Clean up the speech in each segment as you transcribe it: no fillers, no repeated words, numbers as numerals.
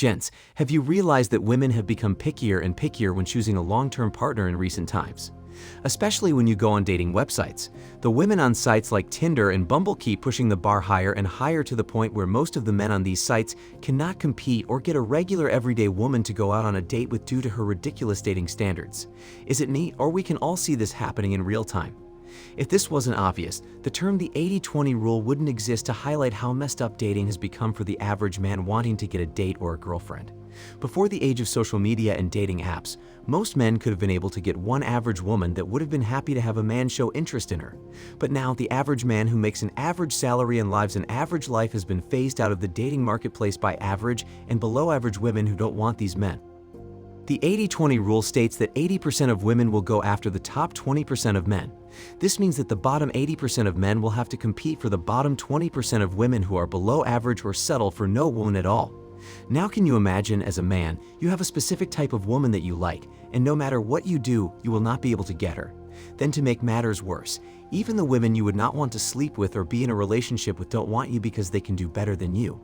Gents, have you realized that women have become pickier and pickier when choosing a long-term partner in recent times? Especially when you go on dating websites. The women on sites like Tinder and Bumble keep pushing the bar higher and higher to the point where most of the men on these sites cannot compete or get a regular everyday woman to go out on a date with due to her ridiculous dating standards. Is it me, or we can all see this happening in real time? If this wasn't obvious, the term the 80-20 rule wouldn't exist to highlight how messed up dating has become for the average man wanting to get a date or a girlfriend. Before the age of social media and dating apps, most men could have been able to get one average woman that would have been happy to have a man show interest in her. But now, the average man who makes an average salary and lives an average life has been phased out of the dating marketplace by average and below average women who don't want these men. The 80-20 rule states that 80% of women will go after the top 20% of men. This means that the bottom 80% of men will have to compete for the bottom 20% of women who are below average or settle for no woman at all. Now can you imagine, as a man, you have a specific type of woman that you like, and no matter what you do, you will not be able to get her. Then, to make matters worse, even the women you would not want to sleep with or be in a relationship with don't want you because they can do better than you.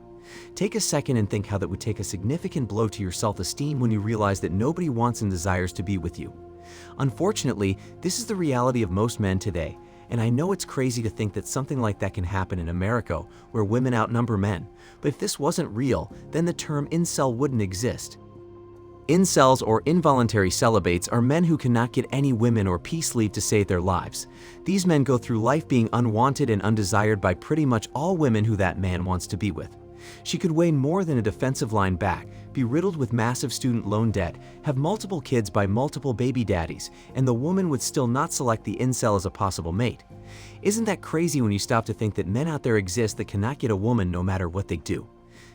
Take a second and think how that would take a significant blow to your self-esteem when you realize that nobody wants and desires to be with you. Unfortunately, this is the reality of most men today, and I know it's crazy to think that something like that can happen in America, where women outnumber men, but if this wasn't real, then the term incel wouldn't exist. Incels, or involuntary celibates, are men who cannot get any women or peace leave to save their lives. These men go through life being unwanted and undesired by pretty much all women who that man wants to be with. She could weigh more than a defensive line back, be riddled with massive student loan debt, have multiple kids by multiple baby daddies, and the woman would still not select the incel as a possible mate. Isn't that crazy when you stop to think that men out there exist that cannot get a woman no matter what they do?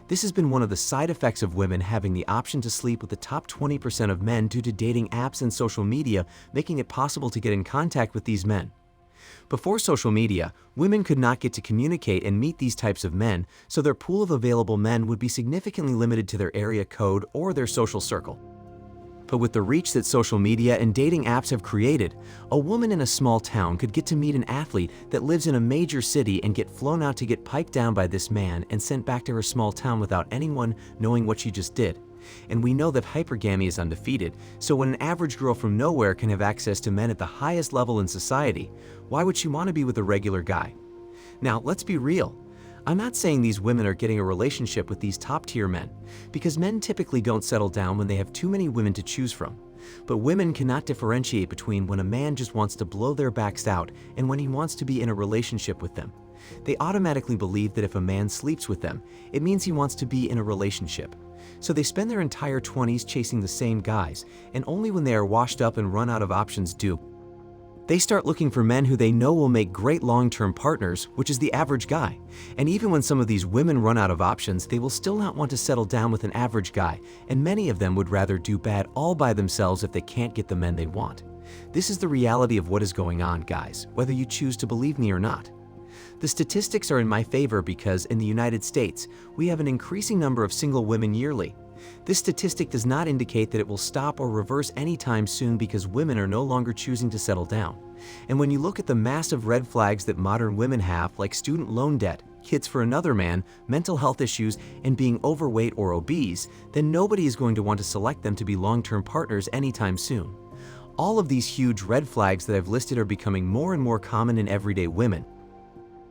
This has been one of the side effects of women having the option to sleep with the top 20% of men due to dating apps and social media, making it possible to get in contact with these men. Before social media, women could not get to communicate and meet these types of men, so their pool of available men would be significantly limited to their area code or their social circle. But with the reach that social media and dating apps have created, a woman in a small town could get to meet an athlete that lives in a major city and get flown out to get piped down by this man and sent back to her small town without anyone knowing what she just did. And we know that hypergamy is undefeated, so when an average girl from nowhere can have access to men at the highest level in society, why would she want to be with a regular guy? Now, let's be real. I'm not saying these women are getting a relationship with these top-tier men, because men typically don't settle down when they have too many women to choose from. But women cannot differentiate between when a man just wants to blow their backs out and when he wants to be in a relationship with them. They automatically believe that if a man sleeps with them, it means he wants to be in a relationship. So they spend their entire 20s chasing the same guys, and only when they are washed up and run out of options do they start looking for men who they know will make great long-term partners, which is the average guy. And even when some of these women run out of options, they will still not want to settle down with an average guy, and many of them would rather do bad all by themselves if they can't get the men they want. This is the reality of what is going on, guys, whether you choose to believe me or not. The statistics are in my favor because in the United States, we have an increasing number of single women yearly. This statistic does not indicate that it will stop or reverse anytime soon because women are no longer choosing to settle down. And when you look at the massive red flags that modern women have, like student loan debt, kids for another man, mental health issues, and being overweight or obese, then nobody is going to want to select them to be long-term partners anytime soon. All of these huge red flags that I've listed are becoming more and more common in everyday women,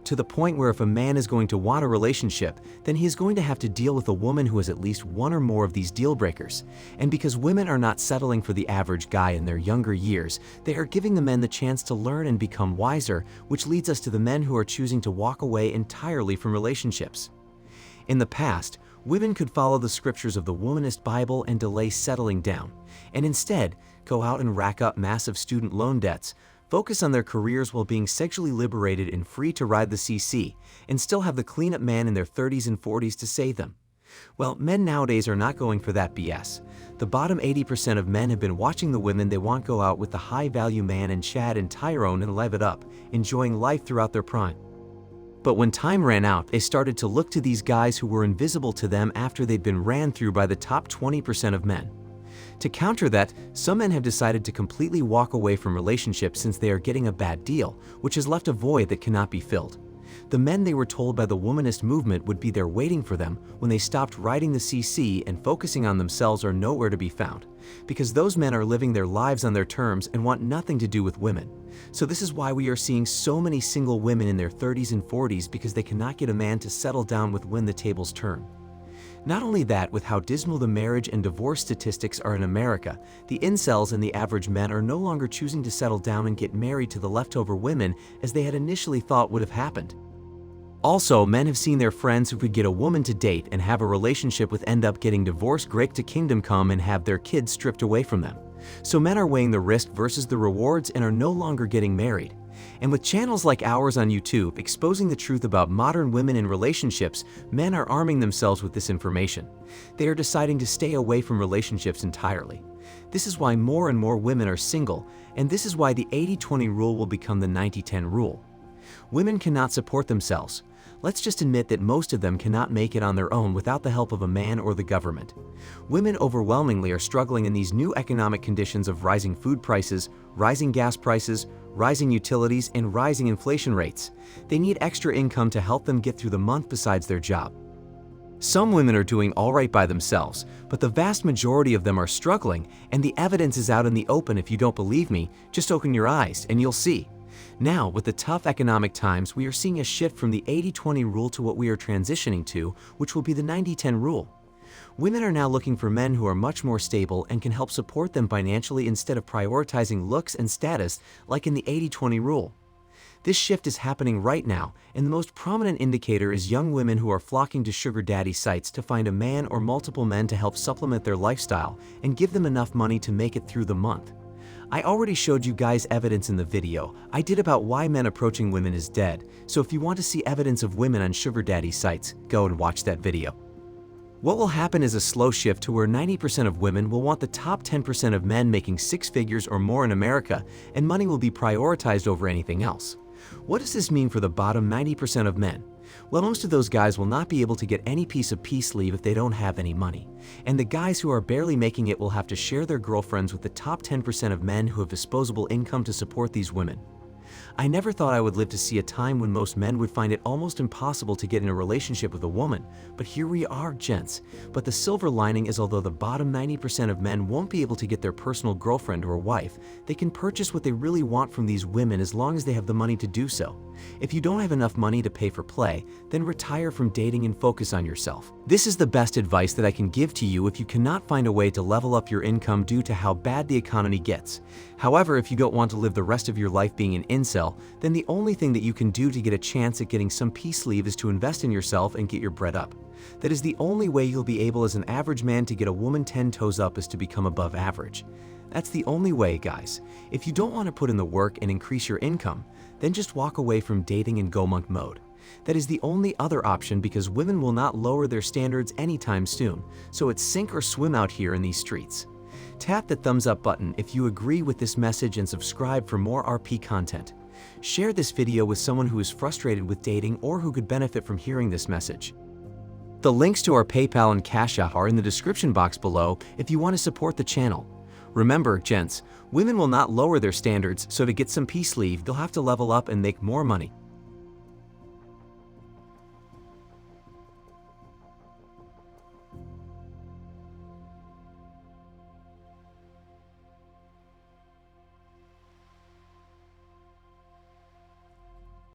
to the point where if a man is going to want a relationship, then he is going to have to deal with a woman who has at least one or more of these deal breakers. And because women are not settling for the average guy in their younger years, they are giving the men the chance to learn and become wiser, which leads us to the men who are choosing to walk away entirely from relationships. In the past, women could follow the scriptures of the womanist Bible and delay settling down, and instead go out and rack up massive student loan debts, focus on their careers while being sexually liberated and free to ride the CC, and still have the clean-up man in their 30s and 40s to save them. Well, men nowadays are not going for that BS. The bottom 80% of men have been watching the women they want go out with the high-value man and Chad and Tyrone and live it up, enjoying life throughout their prime. But when time ran out, they started to look to these guys who were invisible to them after they'd been ran through by the top 20% of men. To counter that, some men have decided to completely walk away from relationships since they are getting a bad deal, which has left a void that cannot be filled. The men they were told by the womanist movement would be there waiting for them when they stopped riding the CC and focusing on themselves are nowhere to be found, because those men are living their lives on their terms and want nothing to do with women. So this is why we are seeing so many single women in their 30s and 40s, because they cannot get a man to settle down with when the tables turn. Not only that, with how dismal the marriage and divorce statistics are in America, the incels and the average men are no longer choosing to settle down and get married to the leftover women as they had initially thought would have happened. Also, men have seen their friends who could get a woman to date and have a relationship with end up getting divorced, break to kingdom come, and have their kids stripped away from them. So men are weighing the risk versus the rewards and are no longer getting married. And with channels like ours on YouTube exposing the truth about modern women in relationships, men are arming themselves with this information. They are deciding to stay away from relationships entirely. This is why more and more women are single, and this is why the 80-20 rule will become the 90-10 rule. Women cannot support themselves. Let's just admit that most of them cannot make it on their own without the help of a man or the government. Women overwhelmingly are struggling in these new economic conditions of rising food prices, rising gas prices, rising utilities, and rising inflation rates. They need extra income to help them get through the month besides their job. Some women are doing all right by themselves, but the vast majority of them are struggling, and the evidence is out in the open. If you don't believe me, just open your eyes and you'll see. Now, with the tough economic times, we are seeing a shift from the 80-20 rule to what we are transitioning to, which will be the 90-10 rule. Women are now looking for men who are much more stable and can help support them financially instead of prioritizing looks and status like in the 80-20 rule. This shift is happening right now, and the most prominent indicator is young women who are flocking to sugar daddy sites to find a man or multiple men to help supplement their lifestyle and give them enough money to make it through the month. I already showed you guys evidence in the video I did about why men approaching women is dead, so if you want to see evidence of women on sugar daddy sites, go and watch that video. What will happen is a slow shift to where 90% of women will want the top 10% of men making 6 figures or more in America, and money will be prioritized over anything else. What does this mean for the bottom 90% of men? Well, most of those guys will not be able to get any piece of peace leave if they don't have any money. And the guys who are barely making it will have to share their girlfriends with the top 10% of men who have disposable income to support these women. I never thought I would live to see a time when most men would find it almost impossible to get in a relationship with a woman, but here we are, gents. But the silver lining is, although the bottom 90% of men won't be able to get their personal girlfriend or wife, they can purchase what they really want from these women as long as they have the money to do so. If you don't have enough money to pay for play, then retire from dating and focus on yourself. This is the best advice that I can give to you if you cannot find a way to level up your income due to how bad the economy gets. However, if you don't want to live the rest of your life being an incel, then the only thing that you can do to get a chance at getting some peace leave is to invest in yourself and get your bread up. That is the only way you'll be able as an average man to get a woman 10 toes up, is to become above average. That's the only way, guys. If you don't want to put in the work and increase your income, then just walk away from dating and go monk mode. That is the only other option, because women will not lower their standards anytime soon, so it's sink or swim out here in these streets. Tap the thumbs up button if you agree with this message and subscribe for more RP content. Share this video with someone who is frustrated with dating or who could benefit from hearing this message. The links to our PayPal and Cash App are in the description box below if you want to support the channel. Remember, gents, women will not lower their standards, so to get some peace leave, they'll have to level up and make more money.